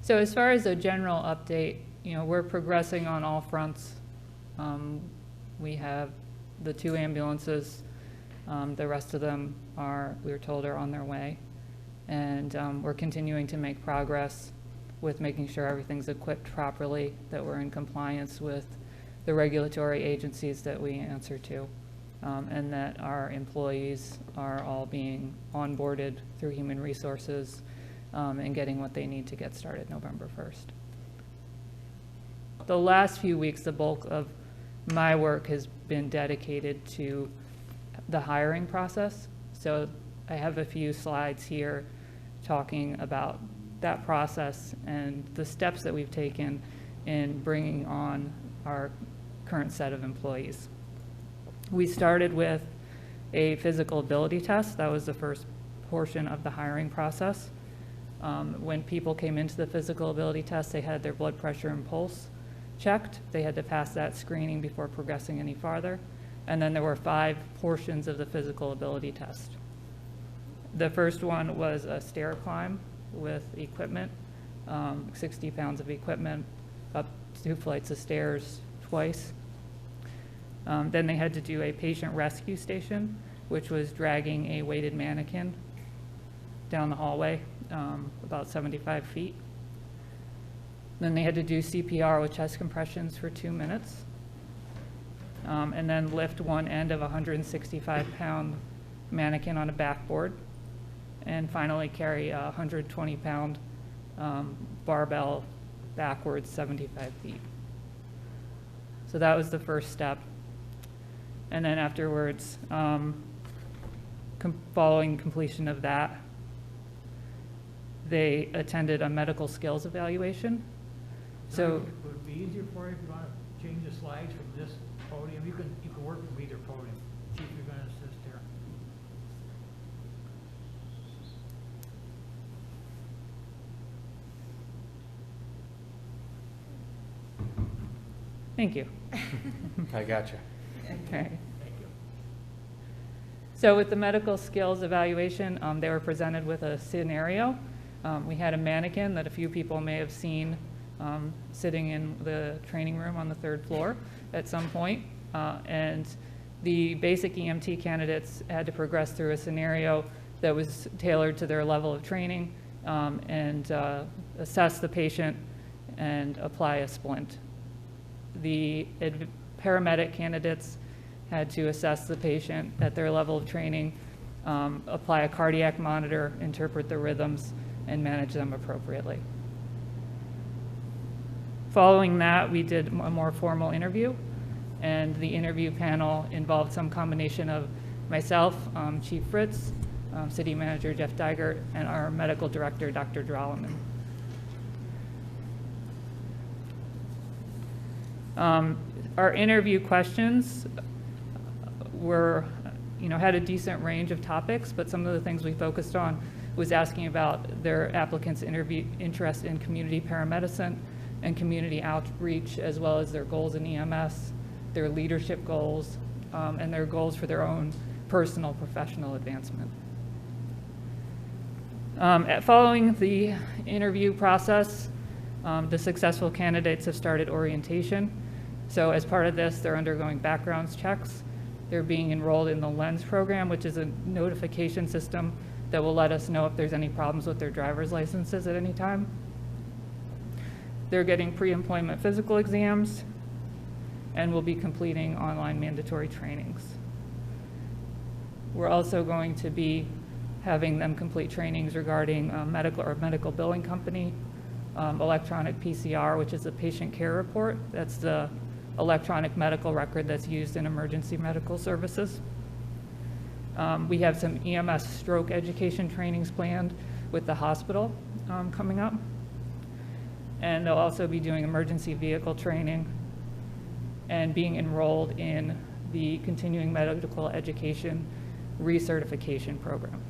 So as far as a general update, we're progressing on all fronts. We have the 2 ambulances. The rest of them we were told, are on their way. And we're continuing to make progress with making sure everything's equipped properly, that we're in compliance with the regulatory agencies that we answer to, and that our employees are all being onboarded through human resources and getting what they need to get started November 1st. The last few weeks, the bulk of my work has been dedicated to the hiring process. So I have a few slides here talking about that process and the steps that we've taken in bringing on our current set of employees. We started with a physical ability test. That was the first portion of the hiring process. When people came into the physical ability test, they had their blood pressure and pulse checked. They had to pass that screening before progressing any farther. And then there were 5 portions of the physical ability test. The first one was a stair climb with equipment, 60 pounds of equipment, up 2 flights of stairs twice. Then they had to do a patient rescue station, which was dragging a weighted mannequin down the hallway, about 75 feet. Then they had to do CPR with chest compressions for 2 minutes. And then lift one end of a 165-pound mannequin on a backboard. And finally carry a 120-pound barbell backwards 75 feet. So that was the first step. And then afterwards, following completion of that, they attended a medical skills evaluation. So would it be easier for you if you want to change the slides from this podium? You can work from either podium. See if you're going to assist here. thank you. I got you. Okay. Thank you. So with the medical skills evaluation, they were presented with a scenario. We had a mannequin that a few people may have seen sitting in the training room on the 3rd floor at some point. And the basic EMT candidates had to progress through a scenario that was tailored to their level of training and assess the patient and apply a splint. The paramedic candidates had to assess the patient at their level of training, apply a cardiac monitor, interpret the rhythms, and manage them appropriately. Following that, we did a more formal interview, and the interview panel involved some combination of myself, Chief Fritz, City Manager Jeff Digert, and our Medical Director, Dr. Drolleman. Our interview questions had a decent range of topics, but some of the things we focused on was asking about their applicants' interest in community paramedicine and community outreach, as well as their goals in EMS, their leadership goals, and their goals for their own personal professional advancement. Following the interview process, the successful candidates have started orientation. So as part of this, they're undergoing background checks. They're being enrolled in the LENS program, which is a notification system that will let us know if there's any problems with their driver's licenses at any time. They're getting pre-employment physical exams and will be completing online mandatory trainings. We're also going to be having them complete trainings regarding medical billing company, electronic PCR, which is a patient care report. That's the electronic medical record that's used in emergency medical services. We have some EMS stroke education trainings planned with the hospital coming up. And they'll also be doing emergency vehicle training and being enrolled in the continuing medical education recertification program.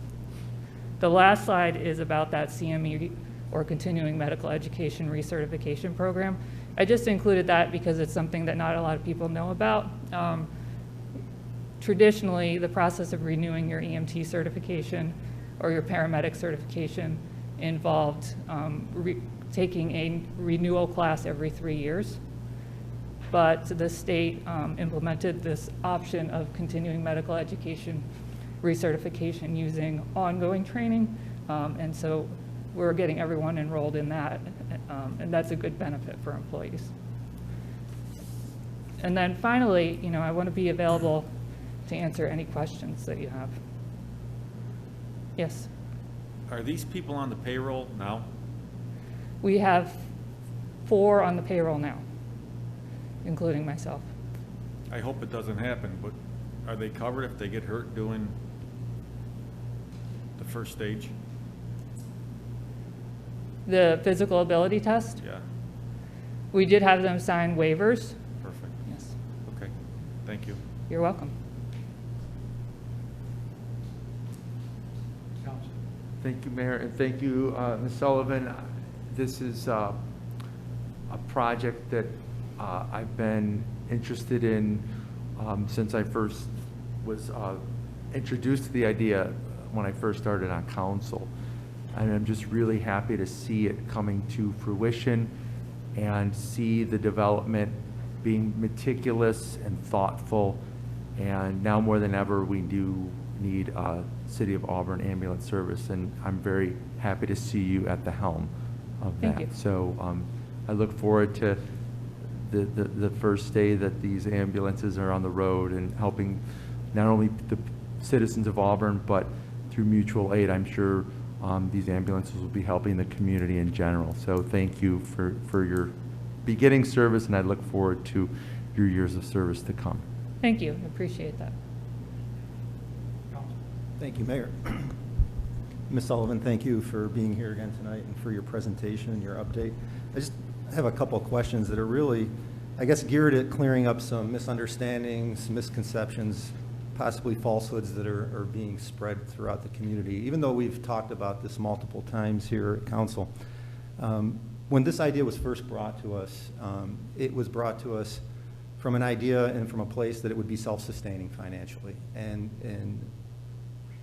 The last slide is about that CME, or continuing medical education recertification program. I just included that because it's something that not a lot of people know about. Traditionally, the process of renewing your EMT certification or your paramedic certification involved taking a renewal class every 3 years. But the state implemented this option of continuing medical education recertification using ongoing training. And so we're getting everyone enrolled in that, and that's a good benefit for employees. And then finally, I want to be available to answer any questions that you have. Yes? Are these people on the payroll now? We have 4 on the payroll now, including myself. I hope it doesn't happen, but are they covered if they get hurt doing the first stage? The physical ability test, Yeah, we did have them sign waivers. perfect. Yes, Okay, thank you. you're welcome. Council. Thank you, Mayor, and thank you, Ms. Sullivan. This is a project that I've been interested in since I first was introduced to the idea when I first started on council. And I'm just really happy to see it coming to fruition and see the development being meticulous and thoughtful. And now more than ever, we do need a City of Auburn ambulance service, and I'm very happy to see you at the helm of that. Thank you. So I look forward to the first day that these ambulances are on the road and helping not only the citizens of Auburn, but through mutual aid, I'm sure these ambulances will be helping the community in general. So thank you for your beginning service, and I look forward to your years of service to come. Thank you, I appreciate that. Council. Thank you, Mayor. Ms. Sullivan, thank you for being here again tonight and for your presentation and your update. I just have a couple of questions that are really, I guess, geared at clearing up some misunderstandings, misconceptions, possibly falsehoods that are being spread throughout the community, even though we've talked about this multiple times here at council. When this idea was first brought to us, it was brought to us from an idea and from a place that it would be self-sustaining financially. And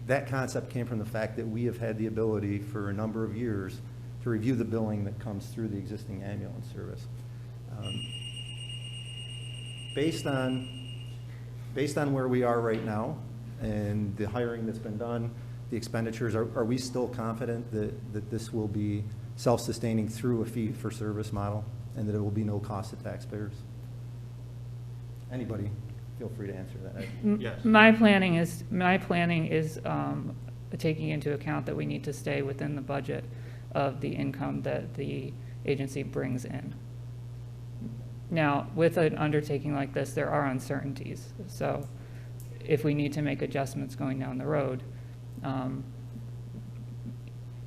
that concept came from the fact that we have had the ability for a number of years to review the billing that comes through the existing ambulance service. Based on where we are right now and the hiring that's been done, the expenditures, are we still confident that this will be self-sustaining through a fee-for-service model and that it will be no cost to taxpayers? Anybody, feel free to answer that. Yes. My planning is taking into account that we need to stay within the budget of the income that the agency brings in. Now, with an undertaking like this, there are uncertainties. So if we need to make adjustments going down the road,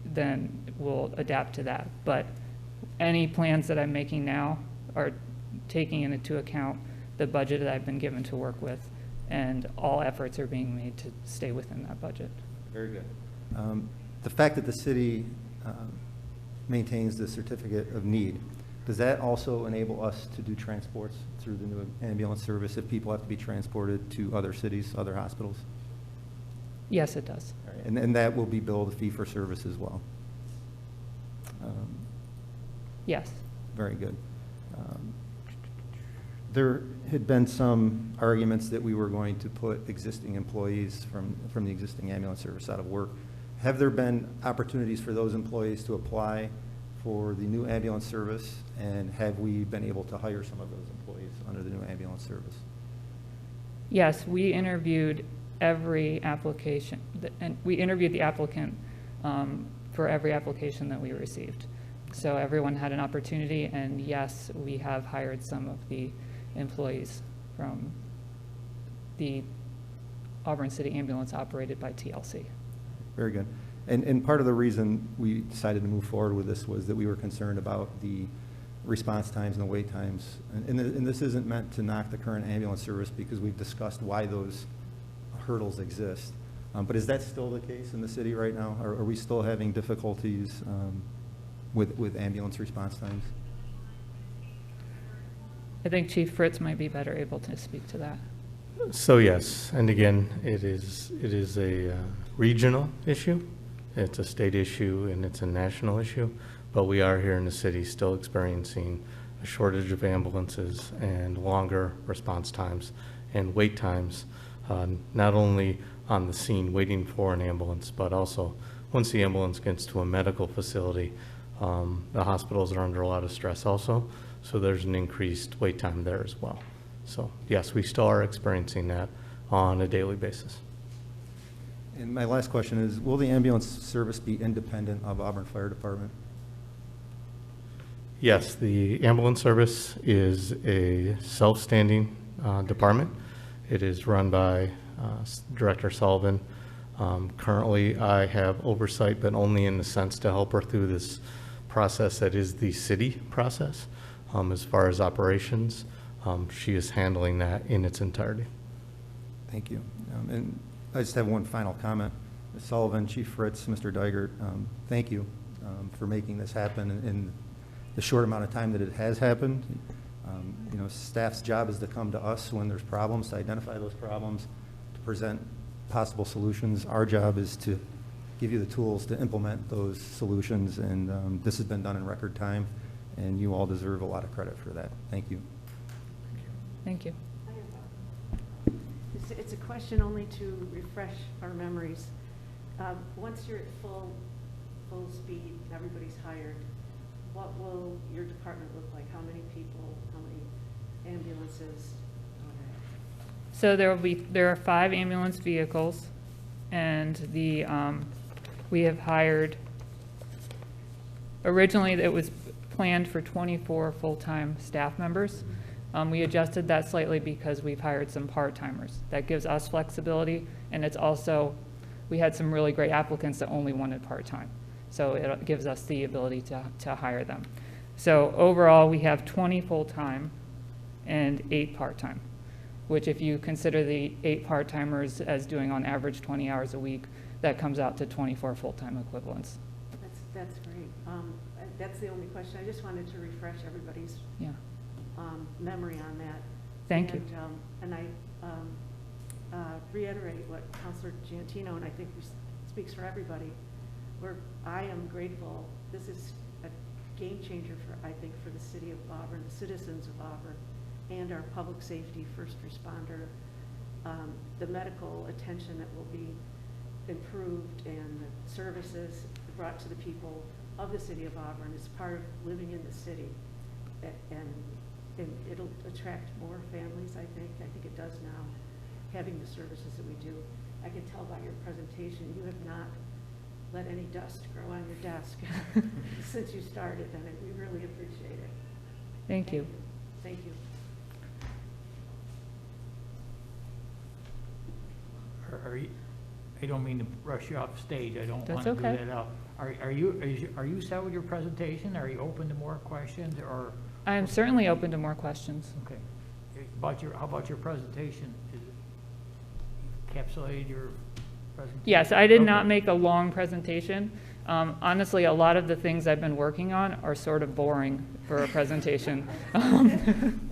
then we'll adapt to that. But any plans that I'm making now are taking into account the budget that I've been given to work with, and all efforts are being made to stay within that budget. Very good. The fact that the city maintains the certificate of need, does that also enable us to do transports through the new ambulance service if people have to be transported to other cities, other hospitals? Yes, it does. All right. And that will be billed a fee for service as well? Yes. Very good. There had been some arguments that we were going to put existing employees from the existing ambulance service out of work. Have there been opportunities for those employees to apply for the new ambulance service, and have we been able to hire some of those employees under the new ambulance service? Yes, we interviewed every application, and we interviewed the applicant for every application that we received. So everyone had an opportunity, and yes, we have hired some of the employees from the Auburn City Ambulance operated by TLC. Very good. And part of the reason we decided to move forward with this was that we were concerned about the response times and the wait times. And this isn't meant to knock the current ambulance service, because we've discussed why those hurdles exist. But is that still the case in the city right now? Are we still having difficulties with ambulance response times? I think Chief Fritz might be better able to speak to that. So yes, and again, it is a regional issue. It's a state issue and it's a national issue. but we are here in the city still experiencing a shortage of ambulances and longer response times and wait times, not only on the scene waiting for an ambulance, but also once the ambulance gets to a medical facility, the hospitals are under a lot of stress also, so there's an increased wait time there as well. So yes, we still are experiencing that on a daily basis. And my last question is, will the ambulance service be independent of Auburn Fire Department? Yes, the ambulance service is a self-standing department. It is run by Director Sullivan. Currently, I have oversight, but only in the sense to help her through this process that is the city process. As far as operations, she is handling that in its entirety. Thank you. And I just have one final comment. Ms. Sullivan, Chief Fritz, Mr. Dygert, thank you for making this happen in the short amount of time that it has happened. You know, staff's job is to come to us when there's problems, to identify those problems, to present possible solutions. Our job is to give you the tools to implement those solutions, and this has been done in record time, and you all deserve a lot of credit for that. Thank you. Thank you. It's a question only to refresh our memories. Once you're at full speed, everybody's hired, what will your department look like? How many people, how many ambulances? So there are 5 ambulance vehicles, and we have hired, originally it was planned for 24 full-time staff members. We adjusted that slightly because we've hired some part-timers. That gives us flexibility, and it's also, we had some really great applicants that only wanted part-time. So it gives us the ability to hire them. So overall, we have 20 full-time and 8 part-time, which if you consider the 8 part-timers as doing on average 20 hours a week, that comes out to 24 full-time equivalents. That's great. That's the only question. I just wanted to refresh everybody's memory on that. Thank you. And I reiterate what Councilor Giantino, and I think speaks for everybody, I am grateful. This is a game changer I think, for the city of Auburn, the citizens of Auburn, and our public safety first responder. The medical attention that will be improved and the services brought to the people of the city of Auburn is part of living in the city. And it'll attract more families, I think. I think it does now, having the services that we do. I can tell by your presentation, you have not let any dust grow on your desk since you started, and we really appreciate it. Thank you. Thank you. I don't mean to rush you off stage. I don't want That's to do okay. that out. Are you set with your presentation? Are you open to more questions, or? I am certainly open to more questions. Okay. How about your presentation? Is it encapsulated your presentation? Yes, I did Okay. not make a long presentation. Honestly, a lot of the things I've been working on are sort of boring for a presentation.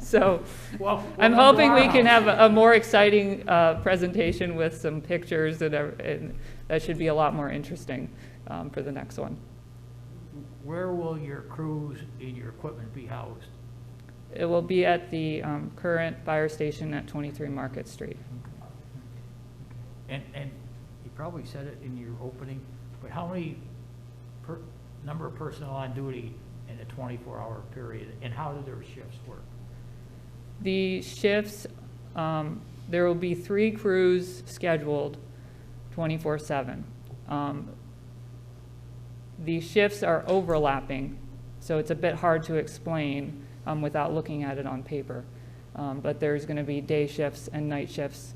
So Well, I'm welcome to hoping our we can house. have a more exciting presentation with some pictures, and that should be a lot more interesting for the next one. Where will your crews and your equipment be housed? It will be at the current fire station at 23 Market Street. And you probably said it in your opening, but how many number of personnel on duty in a 24-hour period, and how do their shifts work? The shifts, there will be 3 crews scheduled 24/7. The shifts are overlapping, so it's a bit hard to explain without looking at it on paper. But there's going to be day shifts and night shifts,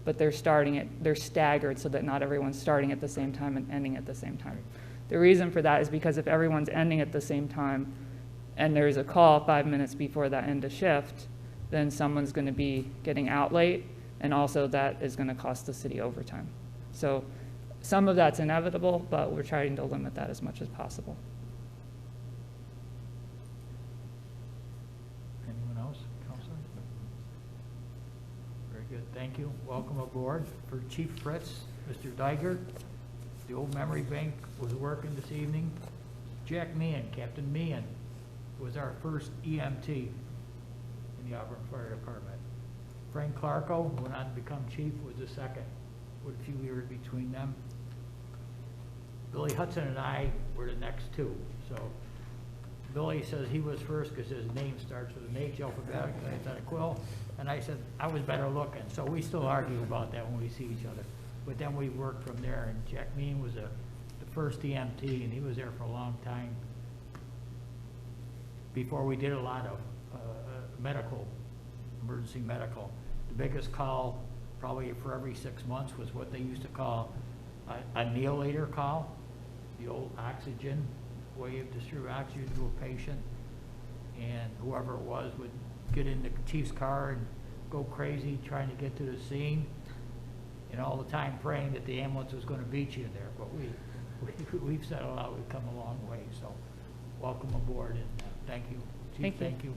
but they're staggered so that not everyone's starting at the same time and ending at the same time. The reason for that is because if everyone's ending at the same time and there's a call 5 minutes before that end of shift, then someone's going to be getting out late, and also that is going to cost the city overtime. So some of that's inevitable, but we're trying to limit that as much as possible. Anyone else, Counselor? Very good, thank you. Welcome aboard. For Chief Fritz, Mr. Dygert, the old memory bank was working this evening. Jack Meehan, Captain Meehan, was our first EMT in the Auburn Fire Department. Frank Clarko, who went on to become chief, was the second, with a few years between them. Billy Hudson and I were the next two. So Billy says he was first because his name starts with an H alphabetically, I thought a quill. And I said, I was better looking. So we still argue about that when we see each other. But then we worked from there, and Jack Meehan was the first EMT, and he was there for a long time before we did a lot of medical, emergency medical. The biggest call, probably for every 6 months, was what they used to call a neolator call, the old oxygen, wave distribute oxygen to a patient, and whoever it was would get in the chief's car and go crazy trying to get to the scene, and all the time praying that the ambulance was going to beat you there. But we've settled out, we've come a long way, so welcome aboard, and thank you. Chief, Thank you. Thank you.